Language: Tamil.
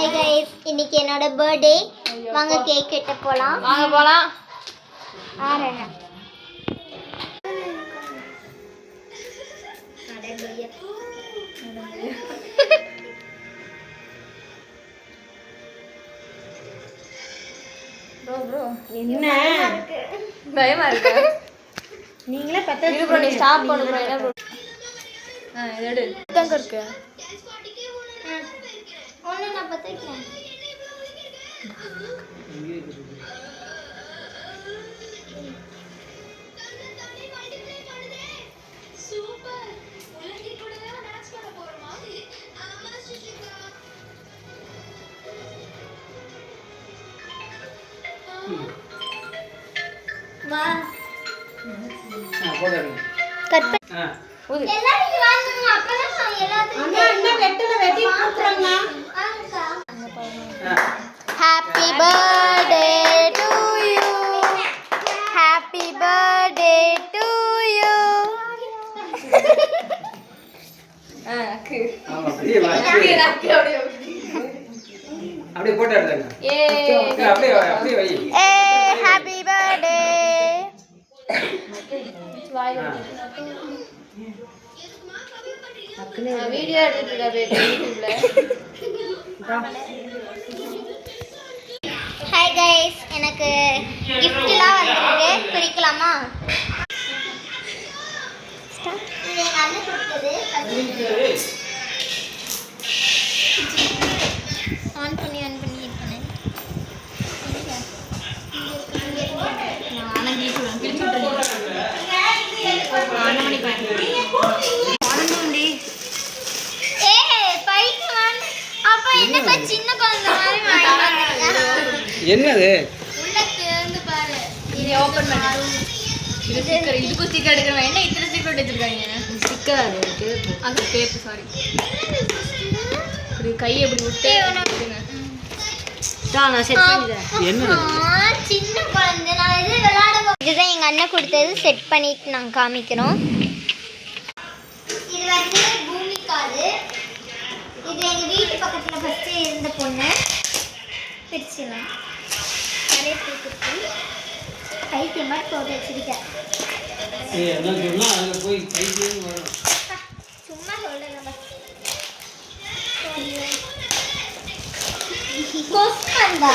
ஹாய் गाइस இன்னைக்கு என்னோட பர்த்டே வாங்க கேக் வெட்ட போலாம் ஆறேங்க அட பையா ப்ரோ என்ன பயமா இருக்கு நீங்களே பத்த இது ப்ரோ நீ ஸ்டாப் பண்ணு ப்ரோ என்ன ப்ரோ எடு தங்க இருக்கு ஒண்ணு நான் பத்திக்கிறேன் சூப்பர் உலகி கூடவே டான்ஸ் பண்ண போறோமா ஆமா சிசிகா மா போடுங்க கட் ஊது எல்லாரும் வாங்க அப்பதான் எல்லாத்தையும் அண்ணா அண்ணா வெட்டல வெட்டி கொடுத்துறங்க Happy birthday to you Happy birthday to you அக்கு ஆமா அப்படியே வா அப்படியே போட்டு எடுங்க அப்படியே வை Hey happy birthday வீடியோ எடுத்துட்டு இருக்க யூடியூப்ல Hi guys எனக்கு giftலாம் வந்திருக்கு பிரிக்கலாமா ஸ்டார்ட் இது எங்க அண்ணன் கொடுத்தது ஆன் பண்ணி ஹிட் பண்ணு நான் ஆனா கிழிச்சு விட்டுறேன் ஆன் பண்ணி பாருங்க ஆனந்தம்டி ஏய் பைக்கு வாங்க அப்ப என்னப்பா சின்ன குழந்தை மாதிரி வாங்கிட்டாங்க என்னது உள்ள தேர்ந்து பாரு இது ஓபன் பண்ணு இது ஸ்டிக்கர் இதுக்கு ஸ்டிக்கர் எடுக்கறேன் என்ன இத்தனை ஸ்டிக்கர் வச்சிருக்காங்க ஸ்டிக்கர் அது டேப் சாரி இது கையை இப்படி விட்டு எடுங்க நான் செட் பண்ணிட்டேன் என்னது சின்ன குழந்தை நான் இது விளையாட இதுதான் எங்க அண்ணன் கொடுத்தது செட் பண்ணிட்டு நாங்க காமிக்கிறோம் இது வந்து பூமிக்காது இது எங்க வீட்டு பக்கத்துல ஃபர்ஸ்ட் இருந்த பொண்ணு பிரிச்சுலாம் நிறைய பூக்குட்டி கைத்தியமா போட்டு வச்சிருக்கேன் ஏய் என்ன சொன்னா அதுல போய் கையிலே வரும் சும்மா சொல்றேன் நம்ம கொஸ்மண்டா